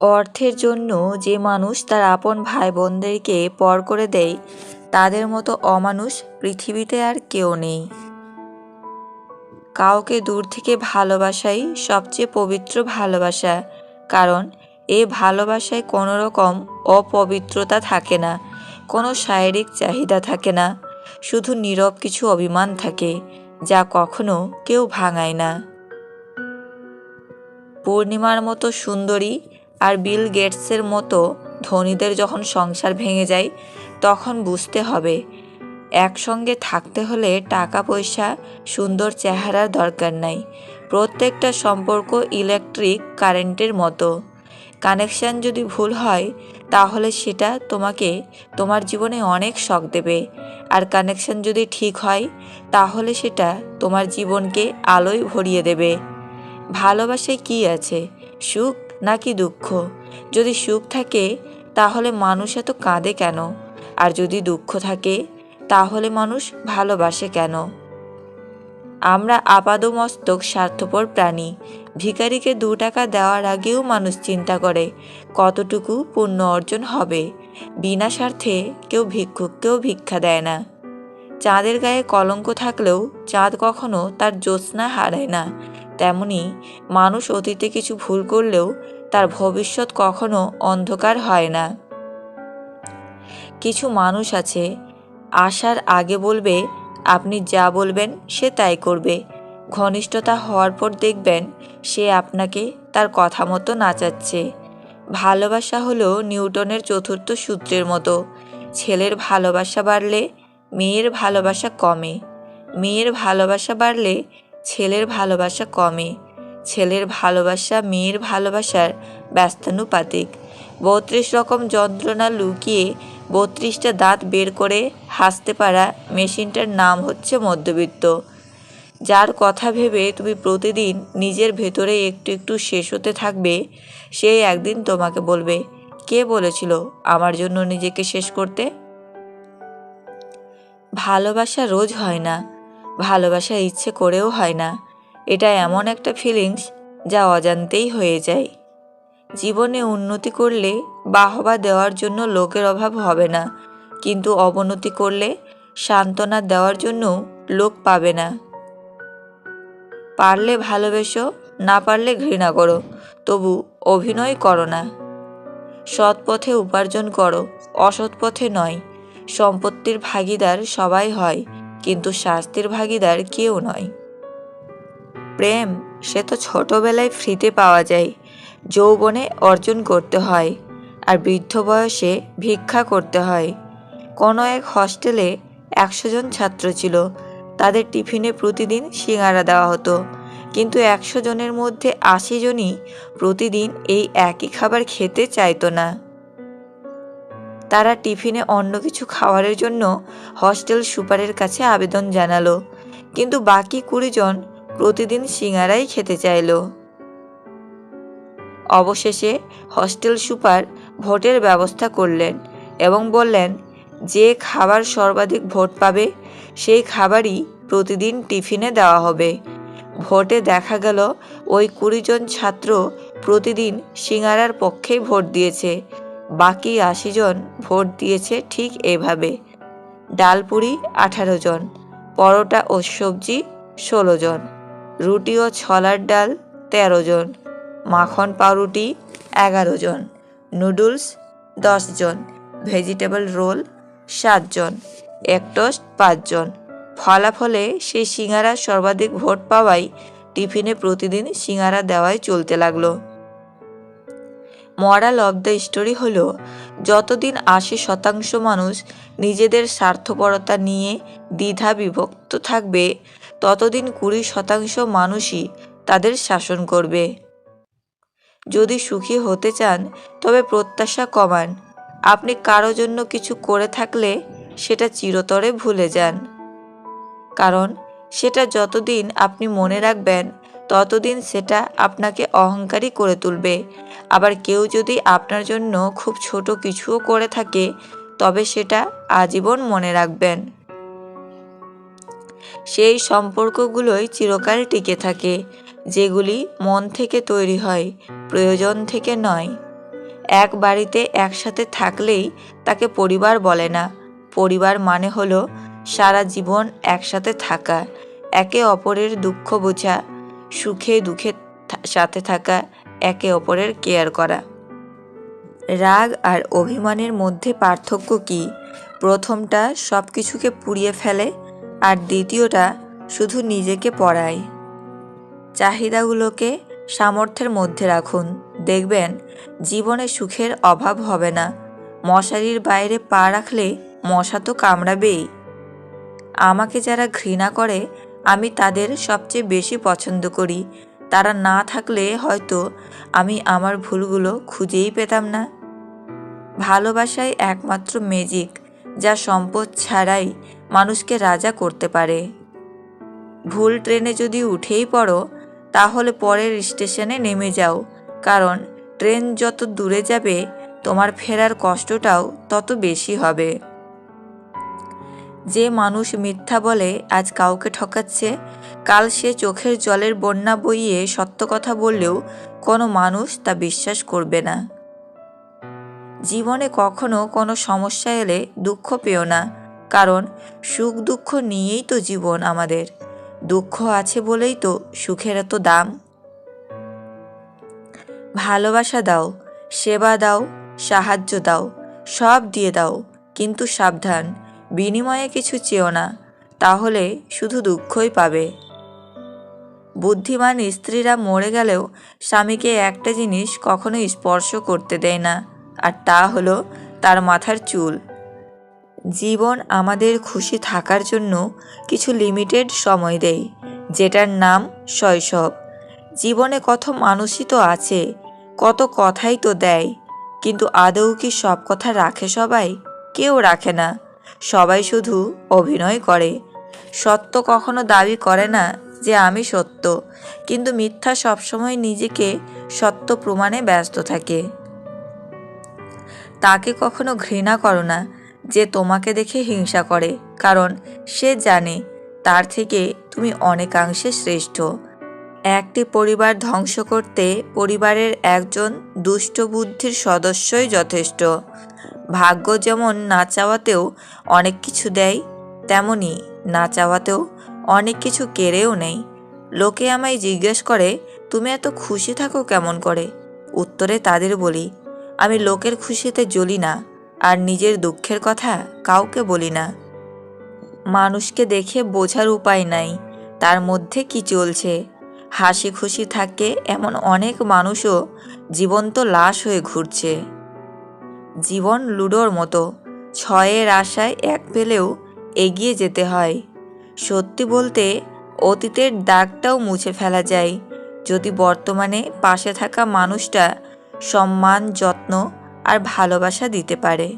অর্থের জন্য যে মানুষ তার আপন ভাই বোনদেরকে পর করে দেয়, তাদের মতো অমানুষ পৃথিবীতে আর কেউ নেই। কাউকে দূর থেকে ভালোবাসাই সবচেয়ে পবিত্র ভালোবাসা, কারণ এই ভালোবাসায় কোনো রকম অপবিত্রতা থাকে না, কোনো শারীরিক চাহিদা থাকে না, শুধু নীরব কিছু অভিমান থাকে, যা কখনো কেউ ভাঙায় না। পূর্ণিমার মতো সুন্দরী আর বিল গেটসের মতো ধনীদের যখন সংসার ভেঙে যায়, তখন বুঝতে হবে একসঙ্গে থাকতে হলে টাকা পয়সা, সুন্দর চেহারার দরকার নাই। প্রত্যেকটা সম্পর্ক ইলেকট্রিক কারেন্টের মতো। কানেকশান যদি ভুল হয়, তাহলে সেটা তোমাকে তোমার জীবনে অনেক শক দেবে, আর কানেকশান যদি ঠিক হয়, তাহলে সেটা তোমার জীবনকে আলোয় ভরিয়ে দেবে। ভালোবাসায় কি আছে, সুখ নাকি দুঃখ? যদি সুখ থাকে, তাহলে মানুষ এত কাঁদে কেন? আর যদি দুঃখ থাকে, তাহলে মানুষ ভালোবাসে কেন? আমরা আপাদমস্তক স্বার্থপর প্রাণী। ভিখারিকে 2 টাকা দেওয়ার আগেও মানুষ চিন্তা করে কতটুকু পুণ্য অর্জন হবে। বিনা স্বার্থে কেউ ভিক্ষুককেও ভিক্ষা দেয় না। চাঁদের গায়ে কলঙ্ক থাকলেও চাঁদ কখনো তার জ্যোৎস্না হারায় না। তেমনি মানুষ অতীতে কিছু ভুল করলেও তার ভবিষ্যৎ কখনো অন্ধকার হয় না। কিছু মানুষ আছে, আসার আগে বলবে আপনি যা বলবেন সে তাই করবে। ঘনিষ্ঠতা হওয়ার পর দেখবেন সে আপনাকে তার কথা মতো নাচাচ্ছে। ভালোবাসা হলো নিউটনের 4র্থ সূত্রের মতো। ছেলের ভালোবাসা বাড়লে মেয়ের ভালোবাসা কমে, মেয়ের ভালোবাসা বাড়লে ছেলের ভালোবাসা কমে, ছেলের ভালোবাসা মেয়ের ভালোবাসার ব্যস্তানুপাতিক। 32 রকম যন্ত্রণা লুকিয়ে 32টা দাঁত বের করে হাসতে পারা মেশিনটার নাম হচ্ছে মধ্যবিত্ত। যার কথা ভেবে তুমি প্রতিদিন নিজের ভেতরে একটু একটু শেষ হতে থাকবে, সে একদিন তোমাকে বলবে, কে বলেছিল আমার জন্য নিজেকে শেষ করতে? ভালোবাসা রোজ হয় না, ভালোবাসা ইচ্ছে করেও হয় না। এটা এমন একটা ফিলিংস যা অজান্তেই হয়ে যায়। জীবনে উন্নতি করলে বাহবা দেওয়ার জন্য লোকের অভাব হবে না, কিন্তু অবনতি করলে সান্ত্বনা দেওয়ার জন্য লোক পাবে না। পারলে ভালোবেসো, না পারলে ঘৃণা করো, তবু অভিনয় করো না। সৎ পথে উপার্জন করো, অসৎ পথে নয়। সম্পত্তির ভাগিদার সবাই হয়, কিন্তু শাস্তির ভাগিদার কেউ নয়। প্রেম সে তো ছোটবেলায় ফ্রিতে পাওয়া যায়, যৌবনে অর্জন করতে হয়, আর বৃদ্ধ বয়সে ভিক্ষা করতে হয়। কোনো এক হস্টেলে 100 জন ছাত্র ছিল। তাদের টিফিনে প্রতিদিন সিঙাড়া দেওয়া হতো, কিন্তু 100 জনের মধ্যে 80 জনই প্রতিদিন এই একই খাবার খেতে চাইতো না। তারা টিফিনে অন্য কিছু খাওয়ারের জন্য হস্টেল সুপারের কাছে আবেদন জানালো, কিন্তু বাকি 20 জন প্রতিদিন সিঙাড়াই খেতে চাইল। অবশেষে হস্টেল সুপার ভোটের ব্যবস্থা করলেন এবং বললেন, যে খাবার সর্বাধিক ভোট পাবে সেই খাবারই প্রতিদিন টিফিনে দেওয়া হবে। ভোটে দেখা গেল ওই 20 জন ছাত্র প্রতিদিন সিঙাড়ার পক্ষেই ভোট দিয়েছে। বাকি 80 জন ভোট দিয়েছে ঠিক এভাবে: ডালপুরি 18 জন, পরোটা ও সবজি 16 জন, রুটি ও ছোলার ডাল 13 জন, মাখন পাউরুটি 11 জন, নুডলস 10 জন, ভেজিটেবল রোল 7 জন, এক টোস্ট 5 জন। ফলাফলে সেই সিঙাড়া সর্বাধিক ভোট পাওয়ায় টিফিনে প্রতিদিন সিঙাড়া দেওয়াই চলতে লাগলো। মরাল অব দ্য স্টোরি হলো, যতদিন 80% মানুষ নিজেদের স্বার্থপরতা নিয়ে দ্বিধা বিভক্ত থাকবে, ততদিন 20% মানুষই তাদের শাসন করবে। যদি সুখী হতে চান, তবে প্রত্যাশা কমান। আপনি কারো জন্য কিছু করে থাকলে সেটা চিরতরে ভুলে যান, কারণ সেটা যতদিন আপনি মনে রাখবেন, ততদিন সেটা আপনাকে অহংকারী করে তুলবে। আবার কেউ যদি আপনার জন্য খুব ছোট কিছুও করে থাকে, তবে সেটা আজীবন মনে রাখবেন। সেই সম্পর্কগুলোই চিরকাল টিকে থাকে, যেগুলি মন থেকে তৈরি হয়, প্রয়োজন থেকে নয়। এক বাড়িতে একসাথে থাকলেই তাকে পরিবার বলে না। পরিবার মানে হলো সারা জীবন একসাথে থাকা, একে অপরের দুঃখ বোঝা, সুখে দুঃখে সাথে থাকা, একে অপরের কেয়ার করা। রাগ আর অভিমানের মধ্যে পার্থক্য কি? প্রথমটা সব কিছুকে পুড়িয়ে ফেলে, আর দ্বিতীয়টা শুধু নিজেকে পড়ায়। চাহিদাগুলোকে সামর্থ্যের মধ্যে রাখুন, দেখবেন জীবনে সুখের অভাব হবে না। মশারির বাইরে পা রাখলে মশা তো কামড়াবেই। আমাকে যারা ঘৃণা করে আমি তাদের সবচেয়ে বেশি পছন্দ করি। তারা না থাকলে হয়তো আমি আমার ভুলগুলো খুঁজেই পেতাম না। ভালোবাসাই একমাত্র ম্যাজিক যা সম্পদ ছাড়াই মানুষকে রাজা করতে পারে। ভুল ট্রেনে যদি উঠেই পড়ো, তাহলে পরের স্টেশনে নেমে যাও, কারণ ট্রেন যত দূরে যাবে তোমার ফেরার কষ্টটাও তত বেশি হবে। যে মানুষ মিথ্যা বলে আজ কাউকে ঠকাচ্ছে, কাল সে চোখের জলের বন্যা বইয়ে সত্য কথা বললেও কোনো মানুষ তা বিশ্বাস করবে না। জীবনে কখনো কোনো সমস্যা এলে দুঃখ পেও না, কারণ সুখ দুঃখ নিয়েই তো জীবন আমাদের। দুঃখ আছে বলেই তো সুখের এত দাম। ভালোবাসা দাও, সেবা দাও, সাহায্য দাও, সব দিয়ে দাও, কিন্তু সাবধান, বিনিময়ে কিছু চেও না, তাহলে শুধু দুঃখই পাবে। বুদ্ধিমান স্ত্রীরা মরে গেলেও স্বামীকে একটা জিনিস কখনো স্পর্শ করতে দেয় না, আর তা হলো তার মাথার চুল। জীবন আমাদের খুশি থাকার জন্য কিছু লিমিটেড সময় দেয়, যেটার নাম শৈশব। জীবনে কত মানুষই তো আছে, কত কথাই তো দেয়, কিন্তু আদৌ কি সব কথা রাখে সবাই? কেউ রাখে না, সবাই শুধু অভিনয় করে। সত্য কখনো দাবি করে না যে আমি সত্য, কিন্তু মিথ্যা সবসময় নিজেকে সত্য প্রমাণে ব্যস্ত থাকে। তাকে কখনো ঘৃণা করো না যে তোমাকে দেখে হিংসা করে, কারণ সে জানে তার থেকে তুমি অনেকাংশে শ্রেষ্ঠ। একটি পরিবার ধ্বংস করতে পরিবারের একজন দুষ্ট বুদ্ধির সদস্যই যথেষ্ট। ভাগ্য যেমন না চাওয়াতেও অনেক কিছু দেয়, তেমনি না চাওয়াতেও অনেক কিছু কেড়েও নেই। লোকে আমায় জিজ্ঞেস করে, তুমি এত খুশি থাকো কেমন করে? উত্তরে তাদের বলি, আমি লোকের খুশিতে জ্বলি না, আর নিজের দুঃখের কথা কাউকে বলি না। মানুষকে দেখে বোঝার উপায় নাই তার মধ্যে কি চলছে। হাসি খুশি থাকে এমন অনেক মানুষও জীবন্ত লাশ হয়ে ঘুরছে। জীবন লুডোর মতো, ছয়ের আশায় এক পেলেও এগিয়ে যেতে হয়। সত্যি বলতে অতীতের দাগটাও মুছে ফেলা যায়, যদি বর্তমানে পাশে থাকা মানুষটা সম্মান, যত্ন আর ভালোবাসা দিতে পারে।